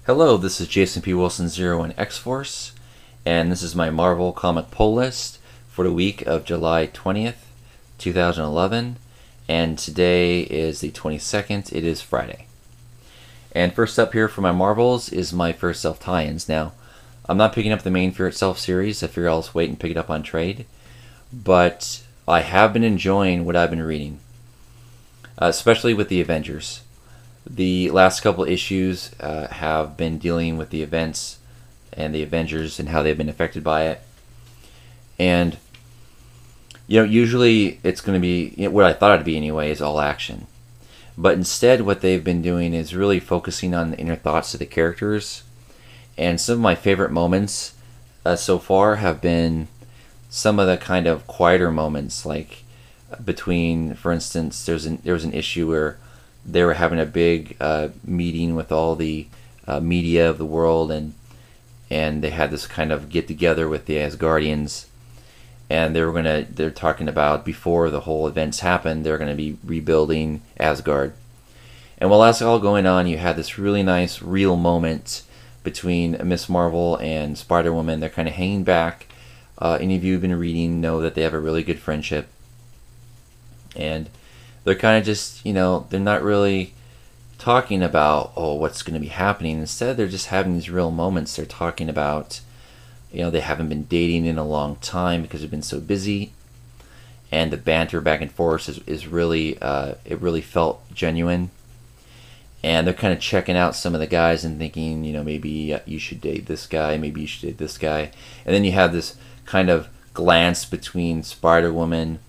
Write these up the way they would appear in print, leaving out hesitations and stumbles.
Hello, this is Jason P. Wilson Zero in X-Force, and this is my Marvel comic poll list for the week of July 20th, 2011, and today is the 22nd, it is Friday. And first up here for my Marvels is my first self tie-ins. Now, I'm not picking up the main Fear Itself series, I figure I'll just wait and pick it up on trade, but I have been enjoying what I've been reading, especially with the Avengers. The last couple issues have been dealing with the events and the Avengers and how they've been affected by it. And, usually it's going to be, what I thought it'd be anyway, is all action. But instead what they've been doing is really focusing on the inner thoughts of the characters. And some of my favorite moments so far have been some of the kind of quieter moments, like between, for instance, there was an issue where they were having a big meeting with all the media of the world, and they had this kind of get together with the Asgardians, and they're talking about, before the whole events happened, they're going to be rebuilding Asgard. And while that's all going on, you had this really nice real moment between Miss Marvel and Spider-Woman. They're kind of hanging back. Any of you who've been reading know that they have a really good friendship, and they're kind of just, they're not really talking about, what's going to be happening. Instead, they're just having these real moments. They're talking about, they haven't been dating in a long time because they've been so busy. And the banter back and forth is really, it really felt genuine. And they're kind of checking out some of the guys and thinking, maybe you should date this guy, maybe you should date this guy. And then you have this kind of glance between Spider-Woman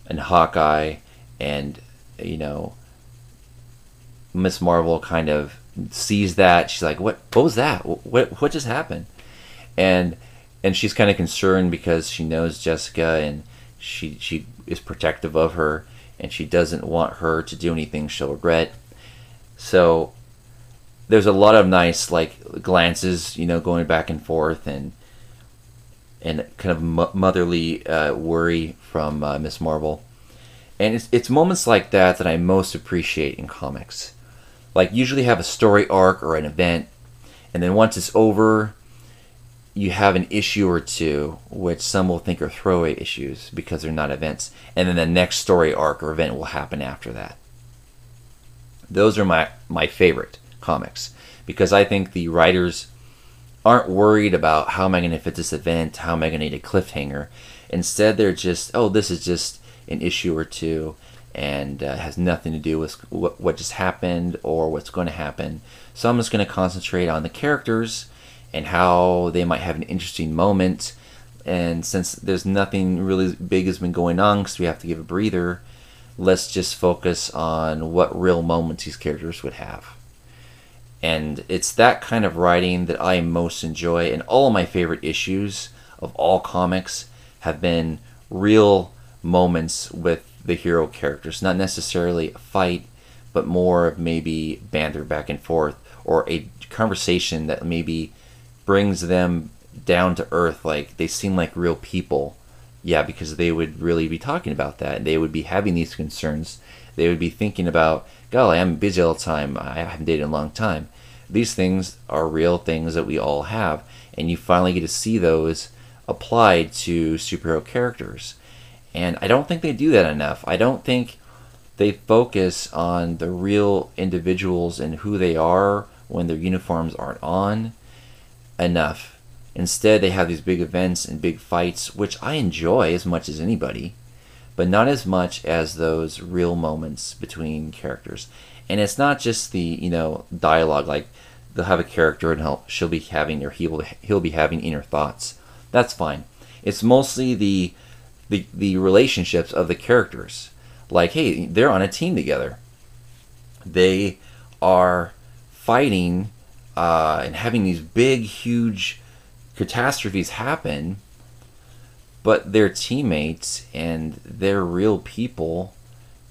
and Hawkeye, and Miss Marvel kind of sees that. She's like, what was that? What just happened? And she's kind of concerned because she knows Jessica, and she is protective of her, and she doesn't want her to do anything she'll regret. So there's a lot of nice glances, going back and forth, and kind of motherly worry from Miss Marvel. And it's moments like that I most appreciate in comics. Like, usually have a story arc or an event, and then once it's over, you have an issue or two, which some will think are throwaway issues because they're not events, and then the next story arc or event will happen after that. Those are my favorite comics, because I think the writers aren't worried about, how am I going to fit this event, how am I going to need a cliffhanger. Instead, they're just, this is just an issue or two, and has nothing to do with what just happened or what's going to happen. So I'm just going to concentrate on the characters and how they might have an interesting moment. And since there's nothing really big has been going on, because we have to give a breather, let's just focus on what real moments these characters would have. And it's that kind of writing that I most enjoy, and all of my favorite issues of all comics have been real moments with the hero characters. Not necessarily a fight, but more of maybe banter back and forth, or a conversation that maybe brings them down to earth, like they seem like real people. Yeah, because they would really be talking about that. They would be having these concerns. They would be thinking about, golly, I'm busy all the time, I haven't dated in a long time. These things are real things that we all have, and you finally get to see those applied to superhero characters. And I don't think they do that enough. I don't think they focus on the real individuals and who they are when their uniforms aren't on enough. Instead, they have these big events and big fights, which I enjoy as much as anybody, but not as much as those real moments between characters. And it's not just the, dialogue, like they'll have a character and he'll be having inner thoughts. That's fine. It's mostly the relationships of the characters. Like, hey, they're on a team together. They are fighting and having these big, huge catastrophes happen, but they're teammates and they're real people,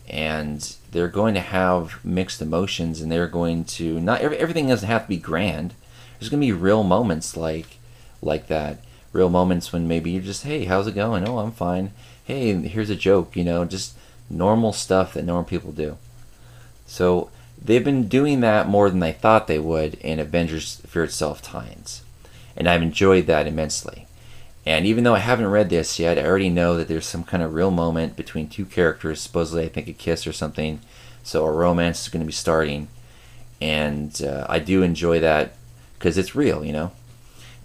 and they're going to have mixed emotions, and they're going to, not everything doesn't have to be grand. There's going to be real moments like that. Real moments when maybe you're just, hey, how's it going? Oh, I'm fine. Hey, here's a joke, just normal stuff that normal people do. So they've been doing that more than I thought they would in Avengers Fear Itself tie-ins. And I've enjoyed that immensely. And even though I haven't read this yet, I already know that there's some kind of real moment between two characters, supposedly I think a kiss or something. So a romance is going to be starting. And I do enjoy that because it's real, you know.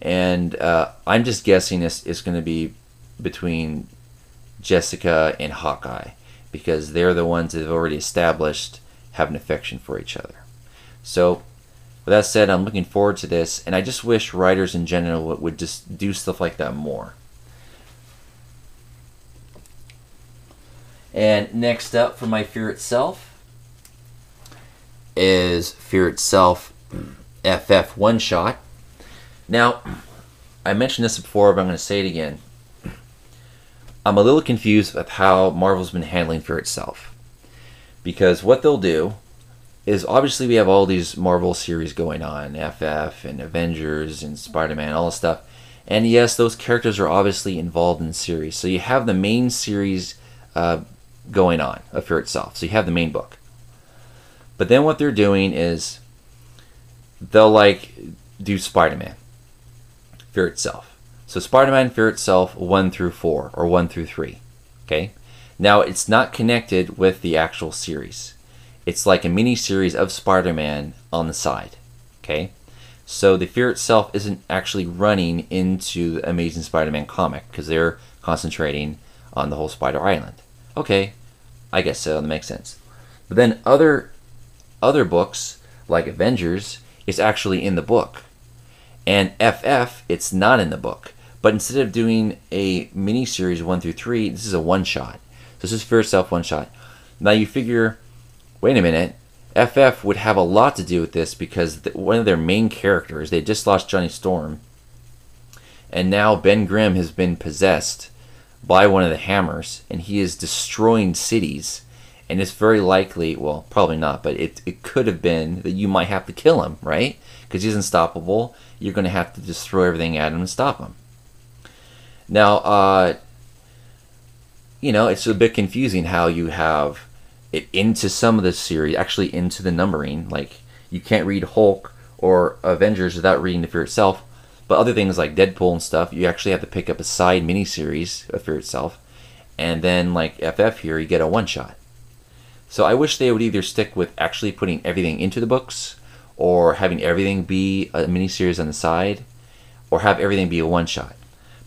And I'm just guessing it's going to be between Jessica and Hawkeye, because they're the ones that have already established have an affection for each other. So, with that said, I'm looking forward to this, and I just wish writers in general would just do stuff like that more. And next up for my Fear Itself is Fear Itself FF One Shot. Now, I mentioned this before, but I'm going to say it again. I'm a little confused with how Marvel's been handling Fear Itself. Because what they'll do is, obviously we have all these Marvel series going on, FF and Avengers and Spider-Man, all this stuff. And yes, those characters are obviously involved in the series. So you have the main series going on of Fear Itself. So you have the main book. But then what they're doing is they'll like do Spider-Man, Fear Itself. So Spider-Man Fear Itself 1 through 4 or 1 through 3. Okay? Now it's not connected with the actual series. It's like a mini series of Spider-Man on the side. Okay? So the Fear Itself isn't actually running into the Amazing Spider-Man comic because they're concentrating on the whole Spider Island. Okay, I guess so, that makes sense. But then other books like Avengers is actually in the book. And FF, it's not in the book. But instead of doing a mini-series 1 through 3, this is a one-shot. So this is Fear Itself one-shot. Now you figure, wait a minute, FF would have a lot to do with this because one of their main characters, they just lost Johnny Storm. And now Ben Grimm has been possessed by one of the hammers, and he is destroying cities. And it's very likely, well, probably not, but it could have been that you might have to kill him, right? Because he's unstoppable. You're going to have to destroy everything at him and stop him. Now, you know, it's a bit confusing how you have it into some of the series, actually into the numbering. Like, you can't read Hulk or Avengers without reading the Fear Itself. But other things like Deadpool and stuff, you actually have to pick up a side miniseries of Fear Itself. And then, like FF here, you get a one-shot. So I wish they would either stick with actually putting everything into the books, or having everything be a miniseries on the side, or have everything be a one-shot.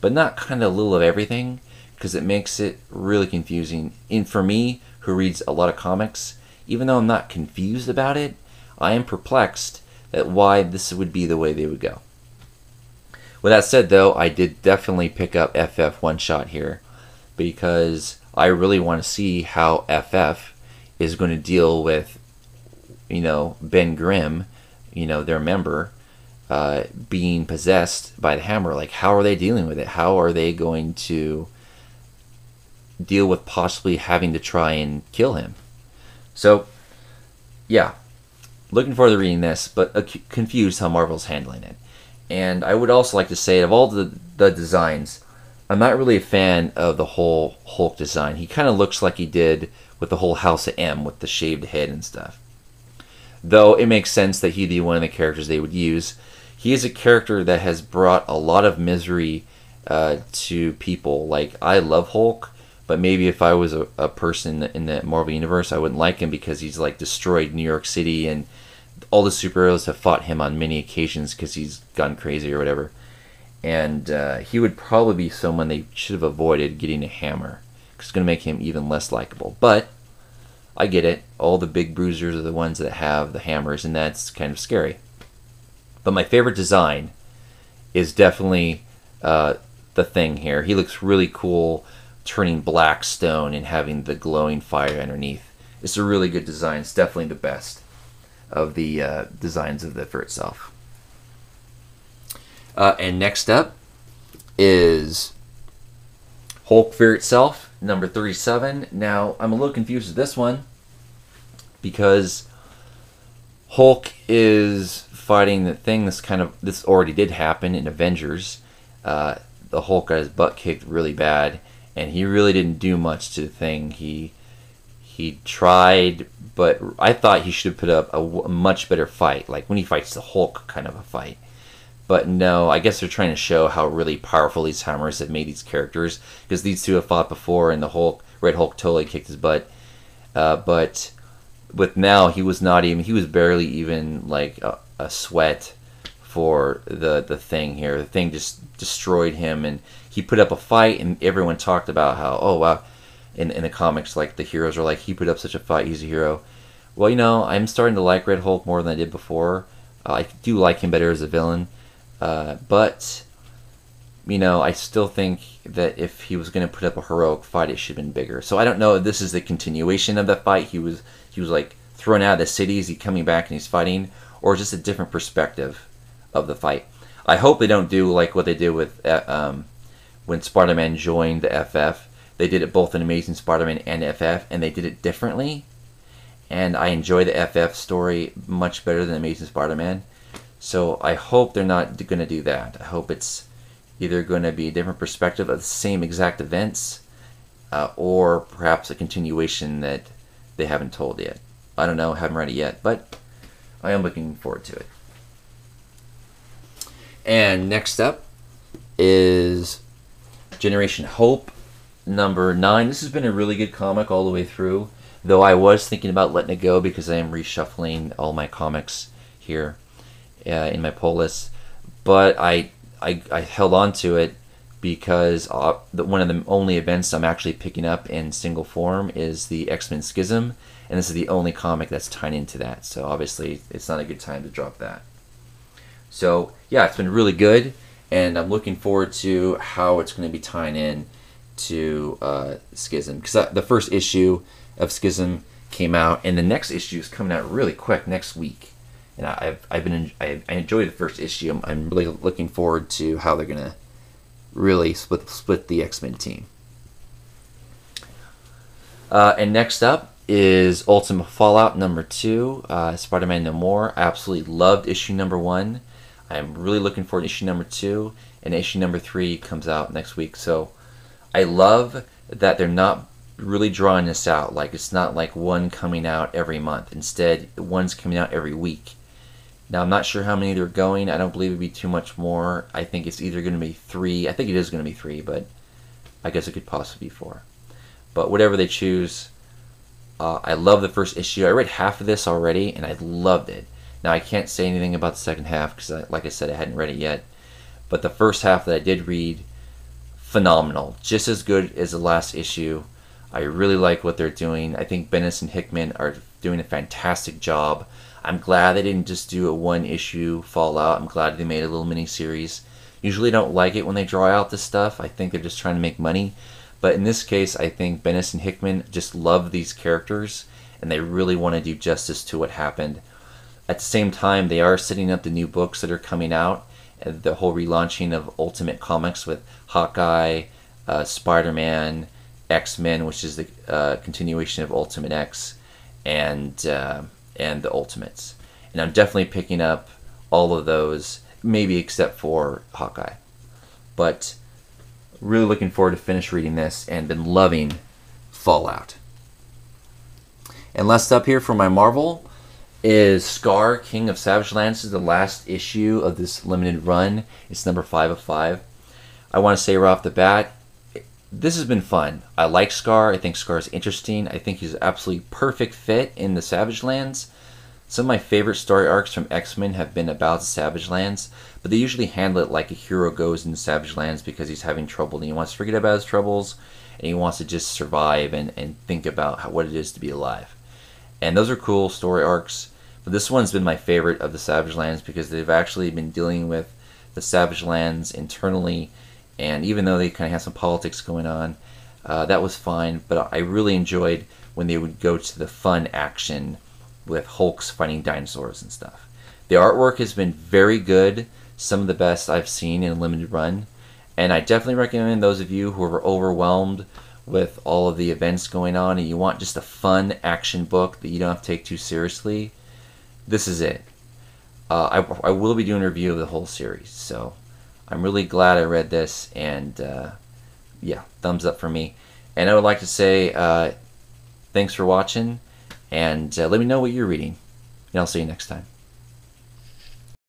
But not kind of a little of everything, because it makes it really confusing. And for me, who reads a lot of comics, even though I'm not confused about it, I am perplexed at why this would be the way they would go. With that said, though, I did definitely pick up FF One Shot here, because I really want to see how FF is going to deal with, you know, Ben Grimm, you know, their member, being possessed by the hammer. Like, how are they dealing with it? How are they going to deal with possibly having to try and kill him? So, yeah, looking forward to reading this, but confused how Marvel's handling it. And I would also like to say, of all the designs, I'm not really a fan of the whole Hulk design. He kind of looks like he did with the whole House of M, with the shaved head and stuff. Though it makes sense that he'd be one of the characters they would use. He is a character that has brought a lot of misery to people. Like, I love Hulk, but maybe if I was a person in the Marvel Universe, I wouldn't like him because he's like destroyed New York City, and all the superheroes have fought him on many occasions because he's gone crazy or whatever. And he would probably be someone they should have avoided getting a hammer, because it's going to make him even less likable. But I get it. All the big bruisers are the ones that have the hammers, and that's kind of scary. But my favorite design is definitely the Thing here. He looks really cool, turning black stone and having the glowing fire underneath. It's a really good design. It's definitely the best of the designs of the Fear Itself. And next up is Hulk Fear Itself, number 37. Now, I'm a little confused with this one because Hulk is fighting the Thing. This already did happen in Avengers. The Hulk got his butt kicked really bad, and he really didn't do much to the Thing. He He tried, but I thought he should have put up a much better fight, like when he fights the Hulk kind of a fight. But no, I guess they're trying to show how really powerful these hammers have made these characters, because these two have fought before, and the Red Hulk totally kicked his butt. But with now, he was barely even like a sweat for the thing here. The thing just destroyed him, and he put up a fight, and everyone talked about how, oh wow, in the comics, like the heroes are like, he put up such a fight, he's a hero. Well, I'm starting to like Red Hulk more than I did before. I do like him better as a villain. But I still think that if he was going to put up a heroic fight, it should have been bigger. So I don't know if this is the continuation of the fight. He was like thrown out of the city. Is he coming back and he's fighting, or just a different perspective of the fight? I hope they don't do like what they did with when Spider-Man joined the FF. They did it both in Amazing Spider-Man and FF, and they did it differently. And I enjoy the FF story much better than Amazing Spider-Man. So I hope they're not going to do that. I hope it's either going to be a different perspective of the same exact events, or perhaps a continuation that they haven't told yet. I don't know, haven't read it yet, but I am looking forward to it. And next up is Generation Hope number 9. This has been a really good comic all the way through, though I was thinking about letting it go because I am reshuffling all my comics here in my pull list, but I held on to it because one of the only events I'm actually picking up in single form is the X-Men Schism, and this is the only comic that's tied into that, so obviously it's not a good time to drop that. So yeah, it's been really good, and I'm looking forward to how it's going to be tying in to Schism, because the first issue of Schism came out, and the next issue is coming out really quick next week. And I enjoyed the first issue. I'm really looking forward to how they're gonna really split the X-Men team. And next up is Ultimate Fallout number 2, Spider-Man No More. I absolutely loved issue number 1. I'm really looking forward to issue number 2, and issue number 3 comes out next week. So I love that they're not really drawing this out. Like, it's not like one coming out every month. Instead, one's coming out every week. Now, I'm not sure how many they're going. I don't believe it'd be too much more. I think it's either going to be 3. I think it is going to be 3, but I guess it could possibly be 4. But whatever they choose, I love the first issue. I read half of this already, and I loved it. Now, I can't say anything about the second half because, like I said, I hadn't read it yet. But the first half that I did read, phenomenal. Just as good as the last issue. I really like what they're doing. I think Bendis and Hickman are doing a fantastic job. I'm glad they didn't just do a one-issue Fallout. I'm glad they made a little mini-series. Usually I don't like it when they draw out this stuff. I think they're just trying to make money. But in this case, I think Bendis and Hickman just love these characters, and they really want to do justice to what happened. At the same time, they are setting up the new books that are coming out, and the whole relaunching of Ultimate Comics with Hawkeye, Spider-Man, X-Men, which is the continuation of Ultimate X, and the Ultimates. And I'm definitely picking up all of those, maybe except for Hawkeye. But really looking forward to finish reading this, and been loving Fallout. And last up here for my Marvel is Skaar, King of Savage Lands. This is the last issue of this limited run. It's number 5 of 5. I want to say right off the bat, this has been fun. I like Skaar. I think Skaar is interesting. I think he's an absolutely perfect fit in the Savage Lands. Some of my favorite story arcs from X-Men have been about the Savage Lands, but they usually handle it like a hero goes into Savage Lands because he's having trouble and he wants to forget about his troubles and he wants to just survive and think about what it is to be alive. And those are cool story arcs, but this one's been my favorite of the Savage Lands because they've actually been dealing with the Savage Lands internally, and even though they kind of have some politics going on, that was fine, but I really enjoyed when they would go to the fun action with Hulks fighting dinosaurs and stuff. The artwork has been very good, some of the best I've seen in a limited run, and I definitely recommend those of you who are overwhelmed with all of the events going on and you want just a fun action book that you don't have to take too seriously, this is it. I will be doing a review of the whole series, so I'm really glad I read this, and yeah, thumbs up for me. And I would like to say Thanks for watching, and let me know what you're reading. And I'll see you next time.